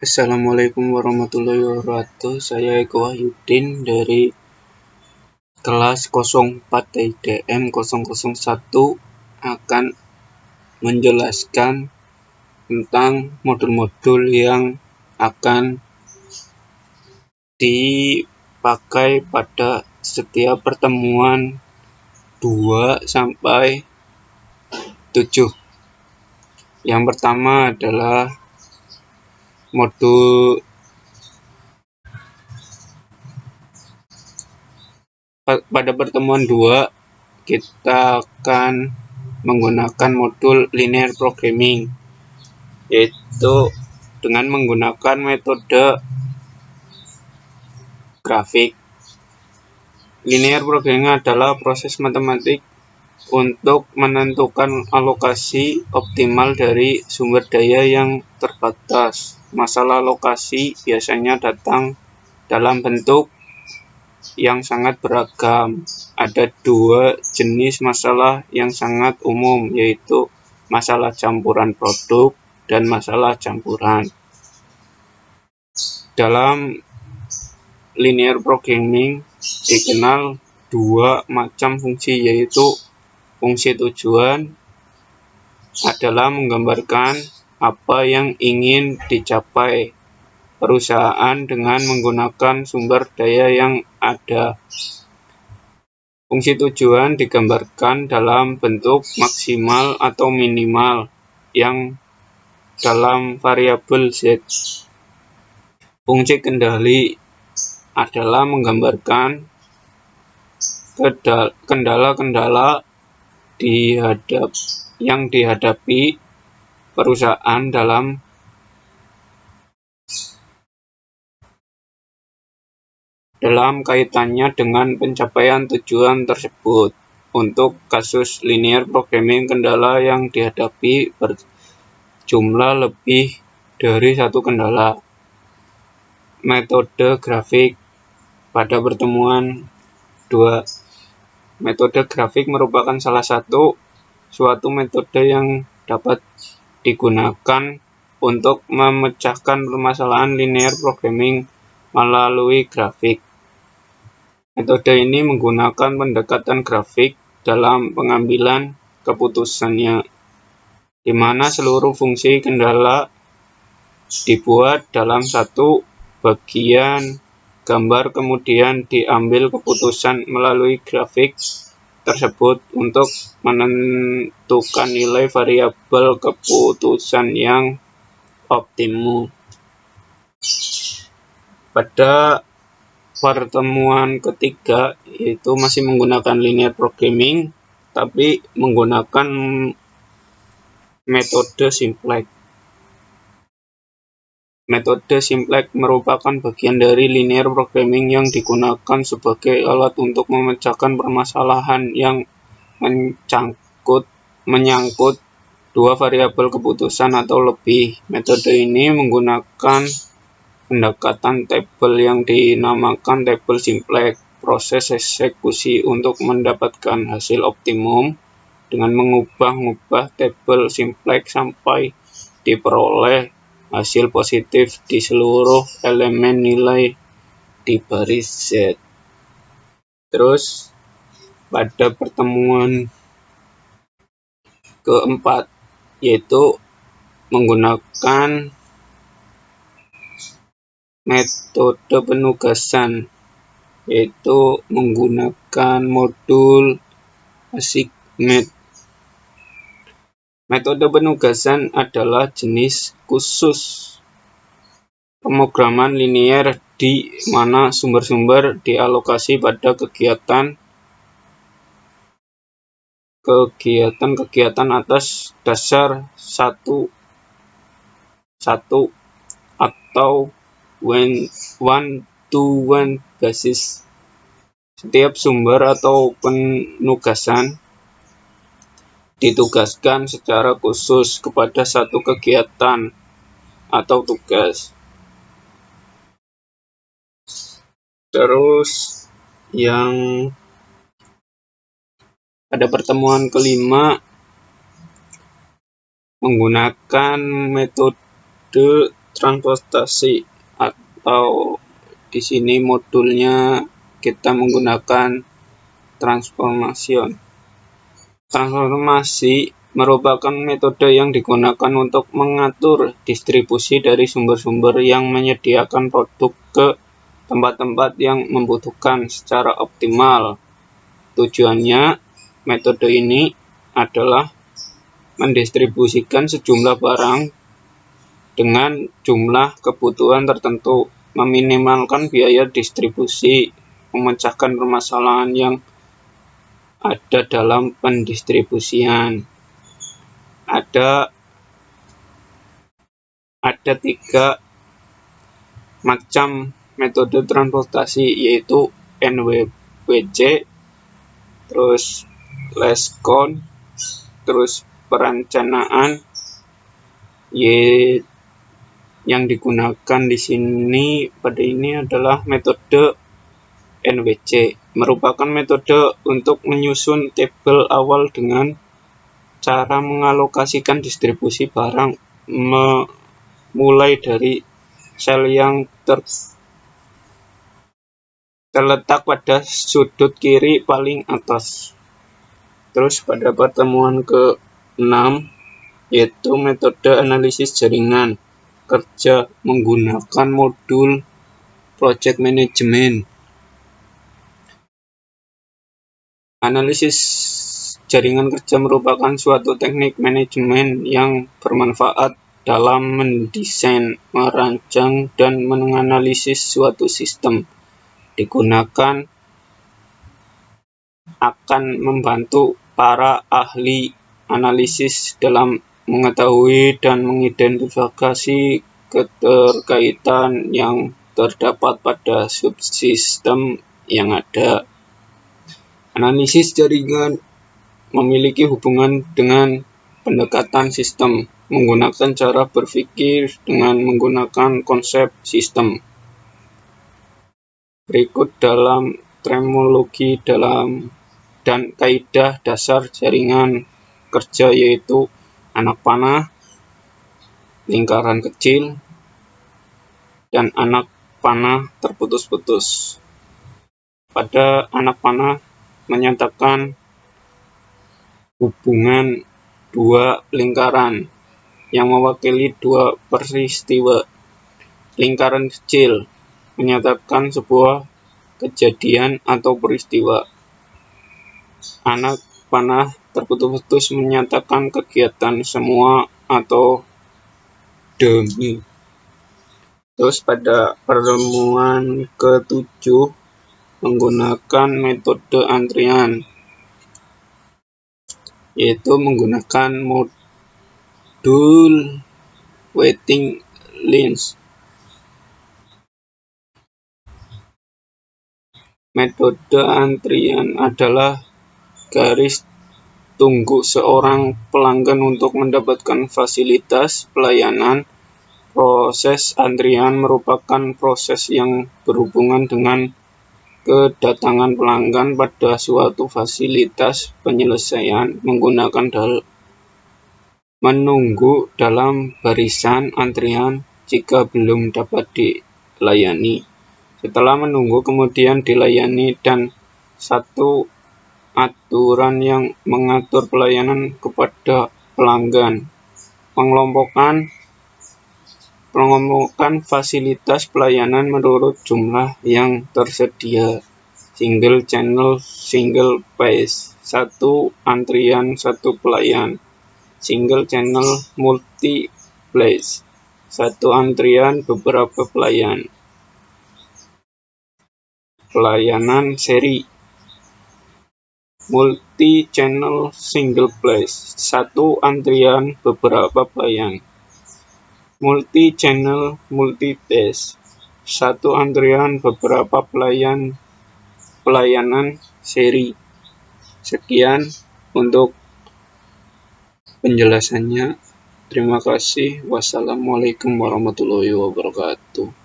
Assalamualaikum warahmatullahi wabarakatuh. Saya Eko Wahyudin dari kelas 04 TIDM 001 akan menjelaskan tentang modul-modul yang akan dipakai pada setiap pertemuan 2 sampai 7. Yang pertama adalah modul pada pertemuan 2 kita akan menggunakan modul linear programming, yaitu dengan menggunakan metode grafik. Linear programming adalah proses matematik untuk menentukan alokasi optimal dari sumber daya yang terbatas. Masalah alokasi biasanya datang dalam bentuk yang sangat beragam. Ada 2 jenis masalah yang sangat umum, yaitu masalah campuran produk dan masalah campuran. Dalam linear programming dikenal 2 macam fungsi, yaitu fungsi tujuan adalah menggambarkan apa yang ingin dicapai perusahaan dengan menggunakan sumber daya yang ada. Fungsi tujuan digambarkan dalam bentuk maksimal atau minimal yang dalam variabel Z. Fungsi kendali adalah menggambarkan kendala-kendala yang dihadapi perusahaan dalam kaitannya dengan pencapaian tujuan tersebut. Untuk kasus linear programming, kendala yang dihadapi berjumlah lebih dari 1 kendala. Metode grafik pada pertemuan 2. Metode grafik merupakan salah satu suatu metode yang dapat digunakan untuk memecahkan permasalahan linear programming melalui grafik. Metode ini menggunakan pendekatan grafik dalam pengambilan keputusannya, di mana seluruh fungsi kendala dibuat dalam satu bagian gambar, kemudian diambil keputusan melalui grafik tersebut untuk menentukan nilai variabel keputusan yang optimum. Pada pertemuan ketiga, yaitu masih menggunakan linear programming tapi menggunakan metode simplex. Metode simplex merupakan bagian dari linear programming yang digunakan sebagai alat untuk memecahkan permasalahan yang menyangkut 2 variabel keputusan atau lebih. Metode ini menggunakan pendekatan tabel yang dinamakan tabel simplex. Proses eksekusi untuk mendapatkan hasil optimum dengan mengubah-ubah tabel simplex sampai diperoleh hasil positif di seluruh elemen nilai di baris Z. Terus pada pertemuan keempat, yaitu menggunakan metode penugasan, yaitu menggunakan modul assignment. Metode penugasan adalah jenis khusus pemrograman linear di mana sumber-sumber dialokasi pada kegiatan atas dasar 1-1 atau one-to-one basis. Setiap sumber atau penugasan ditugaskan secara khusus kepada satu kegiatan atau tugas. Terus yang pada pertemuan kelima menggunakan metode transportasi, atau di sini modulnya kita menggunakan transformation. Transformasi merupakan metode yang digunakan untuk mengatur distribusi dari sumber-sumber yang menyediakan produk ke tempat-tempat yang membutuhkan secara optimal. Tujuannya, metode ini adalah mendistribusikan sejumlah barang dengan jumlah kebutuhan tertentu, meminimalkan biaya distribusi, memecahkan permasalahan yang ada dalam pendistribusian. Ada 3 macam metode transportasi, yaitu NWC, terus last count, terus perencanaan. Yang digunakan di sini pada ini adalah metode NWC, merupakan metode untuk menyusun tabel awal dengan cara mengalokasikan distribusi barang mulai dari sel yang terletak pada sudut kiri paling atas. Terus pada pertemuan ke-6, yaitu metode analisis jaringan kerja menggunakan modul project management. Analisis jaringan kerja merupakan suatu teknik manajemen yang bermanfaat dalam mendesain, merancang, dan menganalisis suatu sistem. Digunakan akan membantu para ahli analisis dalam mengetahui dan mengidentifikasi keterkaitan yang terdapat pada subsistem yang ada. Analisis jaringan memiliki hubungan dengan pendekatan sistem, menggunakan cara berpikir dengan menggunakan konsep sistem. Berikut dalam terminologi dan kaidah dasar jaringan kerja, yaitu anak panah, lingkaran kecil, dan anak panah terputus-putus. Pada anak panah menyatakan hubungan 2 lingkaran yang mewakili 2 peristiwa. Lingkaran kecil menyatakan sebuah kejadian atau peristiwa. Anak panah terputus-putus menyatakan kegiatan semua atau demi. Terus pada pertemuan ke-7 menggunakan metode antrian, yaitu menggunakan modul waiting list. Metode antrian adalah garis tunggu seorang pelanggan untuk mendapatkan fasilitas pelayanan. Proses antrian merupakan proses yang berhubungan dengan kedatangan pelanggan pada suatu fasilitas penyelesaian menggunakan menunggu dalam barisan antrian jika belum dapat dilayani. Setelah menunggu kemudian dilayani, dan satu aturan yang mengatur pelayanan kepada pelanggan. Pengelompokan fasilitas pelayanan menurut jumlah yang tersedia. Single channel, single phase, 1 antrian 1 pelayan. Single channel, multi phase, 1 antrian beberapa pelayan. Pelayanan seri. Multi channel, single phase, 1 antrian beberapa pelayan. Multi channel, multi phase, 1 antrian beberapa pelayanan seri. Sekian untuk penjelasannya. Terima kasih. Wassalamualaikum warahmatullahi wabarakatuh.